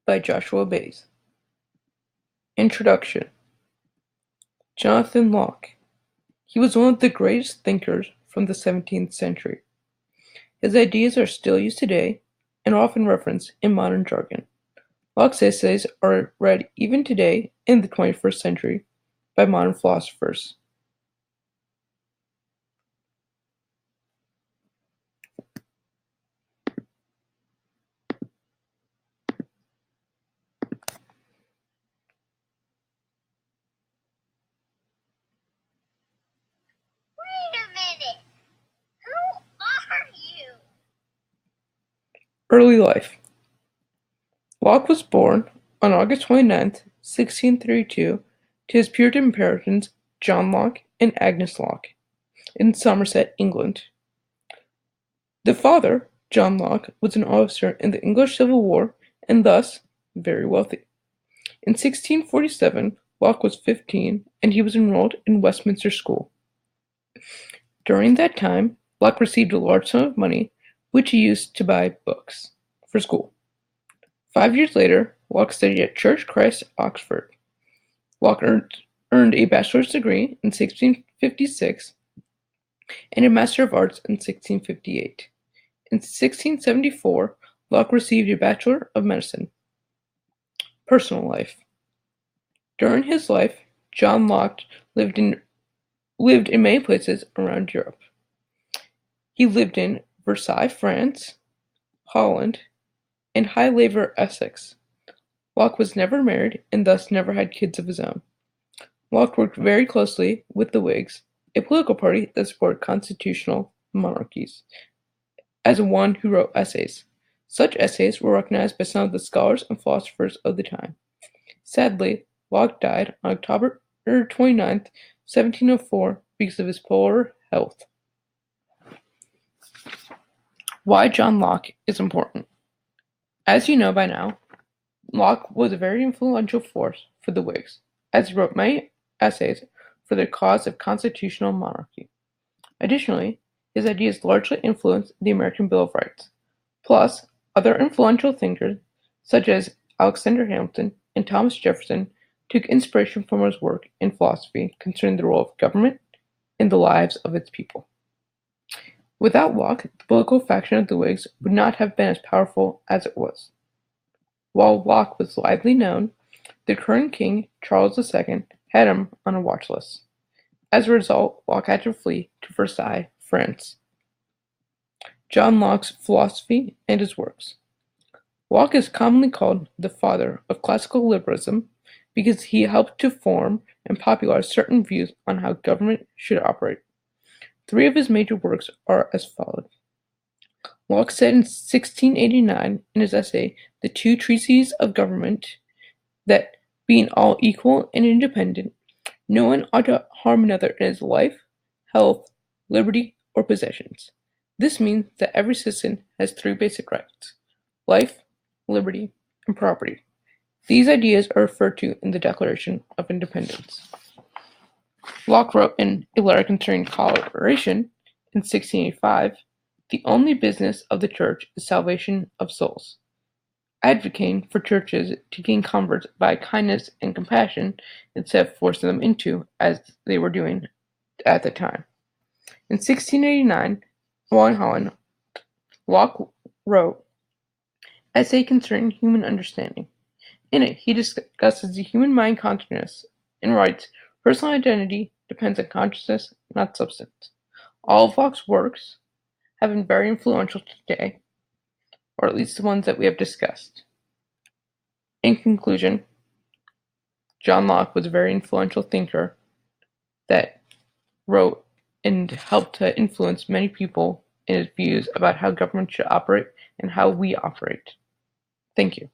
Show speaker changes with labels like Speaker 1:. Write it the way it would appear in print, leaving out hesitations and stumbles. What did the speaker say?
Speaker 1: by Joshua Bays. Introduction. Jonathan Locke. He was one of the greatest thinkers from the 17th century. His ideas are still used today and often referenced in modern jargon. Locke's essays are read even today in the 21st century by modern philosophers.
Speaker 2: Wait a minute! Who are you?
Speaker 1: Early life. Locke was born on August 29th, 1632, to his Puritan parents John Locke and Agnes Locke in Somerset, England. The father, John Locke, was an officer in the English Civil War and thus very wealthy. In 1647, Locke was 15 and he was enrolled in Westminster School. During that time, Locke received a large sum of money, which he used to buy books for school. 5 years later, Locke studied at Church Christ, Oxford. Locke earned a bachelor's degree in 1656 and a Master of Arts in 1658. In 1674, Locke received a Bachelor of Medicine. Personal life. During his life, John Locke lived in many places around Europe. He lived in Versailles, France, Holland, and High Laver, Essex. Locke was never married and thus never had kids of his own. Locke worked very closely with the Whigs, a political party that supported constitutional monarchies, as one who wrote essays. Such essays were recognized by some of the scholars and philosophers of the time. Sadly, Locke died on October 29th, 1704 because of his poor health. Why John Locke is important. As you know by now, Locke was a very influential force for the Whigs, as he wrote many essays for the cause of constitutional monarchy. Additionally, his ideas largely influenced the American Bill of Rights. Plus, other influential thinkers, such as Alexander Hamilton and Thomas Jefferson, took inspiration from his work in philosophy concerning the role of government in the lives of its people. Without Locke, the political faction of the Whigs would not have been as powerful as it was. While Locke was widely known, the current king, Charles II, had him on a watch list. As a result, Locke had to flee to Versailles, France. John Locke's philosophy and his works. Locke is commonly called the father of classical liberalism because he helped to form and popularize certain views on how government should operate. 3 of his major works are as follows. Locke said in 1689 in his essay The Two Treatises of Government that, being all equal and independent, no one ought to harm another in his life, health, liberty, or possessions. This means that every citizen has 3 basic rights: life, liberty, and property. These ideas are referred to in the Declaration of Independence. Locke wrote in a letter concerning toleration in 1685, "The only business of the Church is salvation of souls," advocating for churches to gain converts by kindness and compassion instead of forcing them into, as they were doing at the time. In 1689, while in Holland, Locke wrote Essay Concerning Human Understanding. In it, he discusses the human mind consciousness and writes, "Personal identity depends on consciousness, not substance." All of Locke's works have been very influential today, or at least the ones that we have discussed. In conclusion, John Locke was a very influential thinker that wrote and helped to influence many people in his views about how government should operate and how we operate. Thank you.